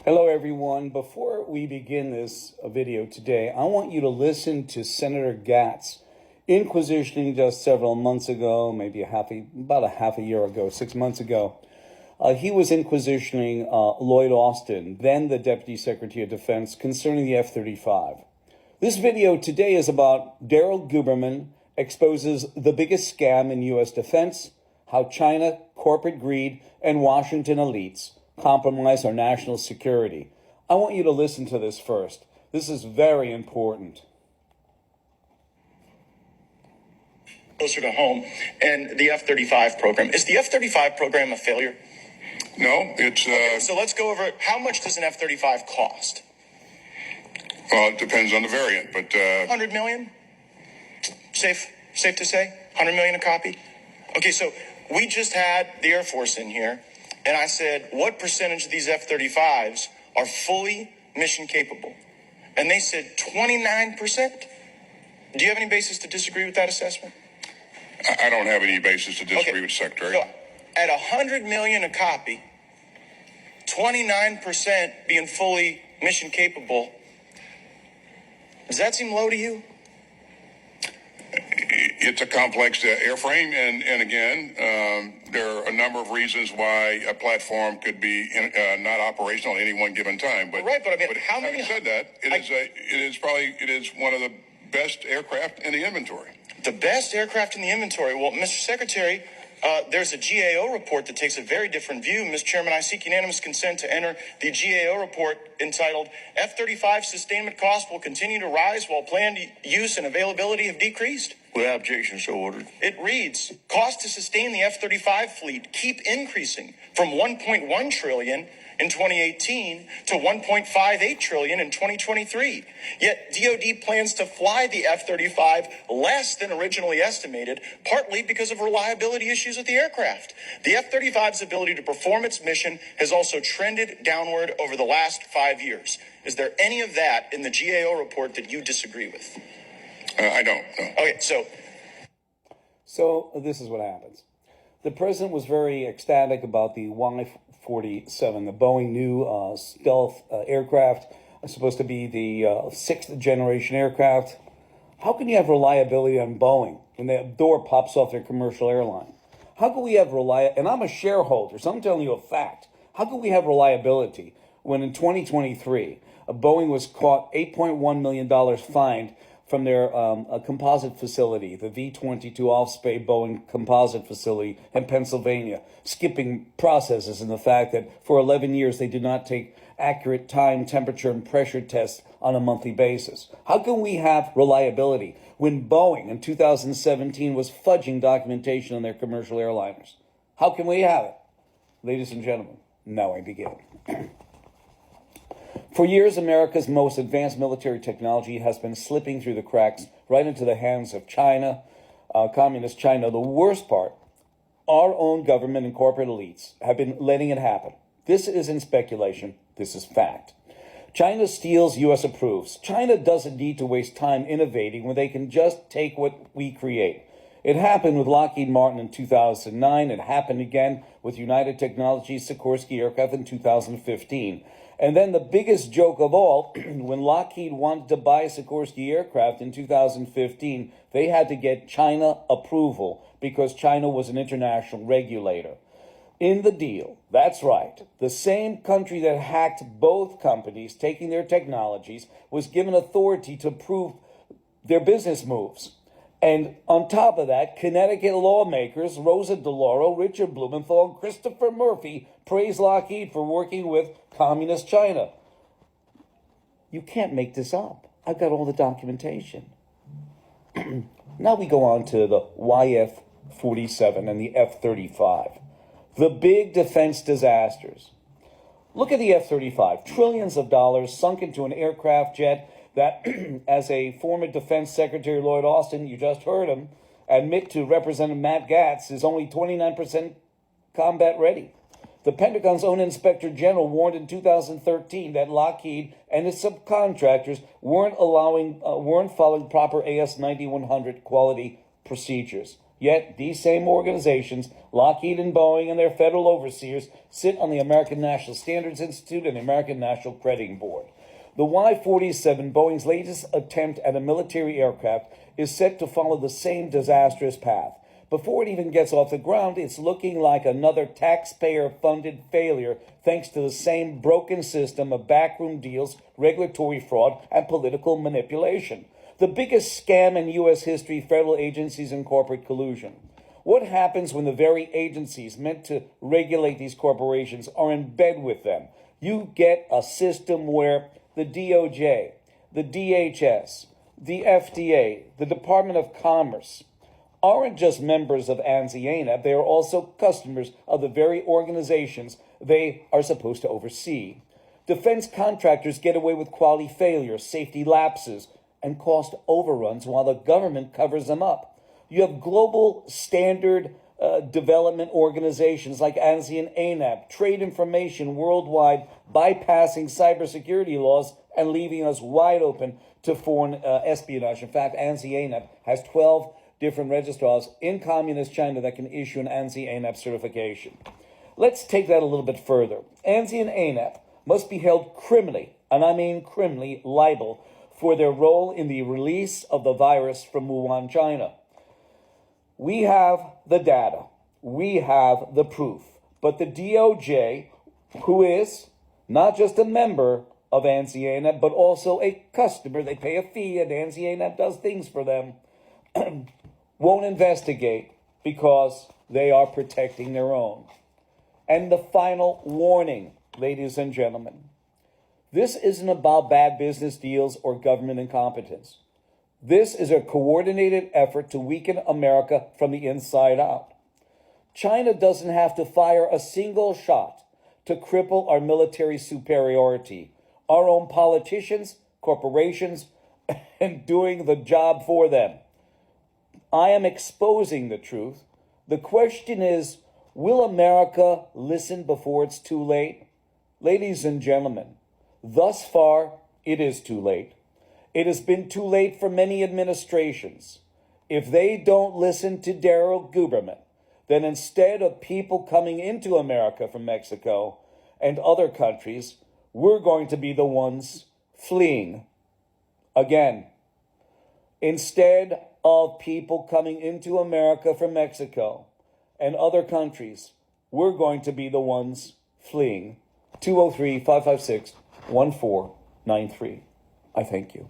Hello, everyone. Before we begin this video today, I want you to listen to Senator Gatz inquisitioning just several months ago, maybe about a half a year ago, 6 months ago. He was inquisitioning Lloyd Austin, then the Deputy Secretary of Defense, concerning the F-35. This video today is about Daryl Guberman exposes the biggest scam in U.S. defense, how China, corporate greed, and Washington elites compromise our national security. I want you to listen to this first. This is very important. Closer to home, and the F-35 program. Is the F-35 program a failure? No, it's... Okay, so let's go over, how much does an F-35 cost? Well, it depends on the variant, but... 100 million? Safe to say? 100 million a copy? Okay, so we just had the Air Force in here, and I said, what percentage of these F-35s are fully mission capable? And they said 29%. Do you have any basis to disagree with that assessment? I don't have any basis to disagree with the Secretary. So at 100 million a copy, 29% being fully mission capable, does that seem low to you? It's a complex airframe, and again, there are a number of reasons why a platform could be not operational at any one given time. But right, but I mean, how many? Having said that, it is one of the best aircraft in the inventory. The best aircraft in the inventory. Well, Mr. Secretary, there's a GAO report that takes a very different view. Mr. Chairman, I seek unanimous consent to enter the GAO report entitled F-35 sustainment costs will continue to rise while planned use and availability have decreased. Without objection, so ordered. It reads, costs to sustain the F-35 fleet keep increasing from $1.1 trillion in 2018 to $1.58 trillion in 2023. Yet DoD plans to fly the F-35 less than originally estimated, partly because of reliability issues with the aircraft. The F-35's ability to perform its mission has also trended downward over the last 5 years. Is there any of that in the GAO report that you disagree with? I don't. No. Okay, So this is what happens. The president was very ecstatic about the Y-47, the Boeing new stealth aircraft, supposed to be the sixth generation aircraft. How can you have reliability on Boeing when the door pops off their commercial airline? How can we have reliability? And I'm a shareholder, so I'm telling you a fact. How can we have reliability when in 2023, Boeing was caught $8.1 million fined from their composite facility, the V-22 Offspay Boeing composite facility in Pennsylvania, skipping processes in the fact that for 11 years they did not take accurate time, temperature, and pressure tests on a monthly basis? How can we have reliability when Boeing in 2017 was fudging documentation on their commercial airliners? How can we have it? Ladies and gentlemen, now I begin. For years, America's most advanced military technology has been slipping through the cracks right into the hands of China, communist China. The worst part, our own government and corporate elites have been letting it happen. This isn't speculation. This is fact. China steals, U.S. approves. China doesn't need to waste time innovating when they can just take what we create. It happened with Lockheed Martin in 2009. It happened again with United Technologies Sikorsky aircraft in 2015. And then the biggest joke of all, when Lockheed wanted to buy Sikorsky aircraft in 2015, they had to get China approval because China was an international regulator. In the deal, that's right, the same country that hacked both companies, taking their technologies, was given authority to approve their business moves. And on top of that, Connecticut lawmakers Rosa DeLauro, Richard Blumenthal, and Christopher Murphy praised Lockheed for working with communist China. You can't make this up. I've got all the documentation. Now we go on to the YF-47 and the F-35. The big defense disasters. Look at the F-35. Trillions of dollars sunk into an aircraft jet that, as a former Defense Secretary Lloyd Austin, you just heard him, admit to Representative Matt Gaetz, is only 29% combat ready. The Pentagon's own Inspector General warned in 2013 that Lockheed and its subcontractors weren't following proper AS9100 quality procedures. Yet these same organizations, Lockheed and Boeing and their federal overseers, sit on the American National Standards Institute and the American National Crediting Board. The Y-47, Boeing's latest attempt at a military aircraft, is set to follow the same disastrous path. Before it even gets off the ground, it's looking like another taxpayer-funded failure thanks to the same broken system of backroom deals, regulatory fraud, and political manipulation. The biggest scam in U.S. history, federal agencies and corporate collusion. What happens when the very agencies meant to regulate these corporations are in bed with them? You get a system where the DOJ, the DHS, the FDA, the Department of Commerce aren't just members of ANSI-ANAB, they are also customers of the very organizations they are supposed to oversee. Defense contractors get away with quality failures, safety lapses, and cost overruns while the government covers them up. You have global standard development organizations like ANSI and ANAB, trade information worldwide, bypassing cybersecurity laws and leaving us wide open to foreign espionage. In fact, ANSI-ANAB has 12 different registrars in communist China that can issue an ANSI-ANAB certification. Let's take that a little bit further. ANSI and ANAB must be held criminally, and I mean criminally, liable for their role in the release of the virus from Wuhan, China. We have the data. We have the proof. But the DOJ, who is not just a member of ANSI-ANAB, but also a customer, they pay a fee and ANSI-ANAB does things for them, won't investigate because they are protecting their own. And the final warning, ladies and gentlemen, this isn't about bad business deals or government incompetence. This is a coordinated effort to weaken America from the inside out. China doesn't have to fire a single shot to cripple our military superiority. Our own politicians, corporations, and doing the job for them. I am exposing the truth. The question is, will America listen before it's too late? Ladies and gentlemen, thus far, it is too late. It has been too late for many administrations. If they don't listen to Daryl Guberman, then instead of people coming into America from Mexico and other countries, we're going to be the ones fleeing. Again, instead of people coming into America from Mexico and other countries, we're going to be the ones fleeing. 203-556-1493. I thank you.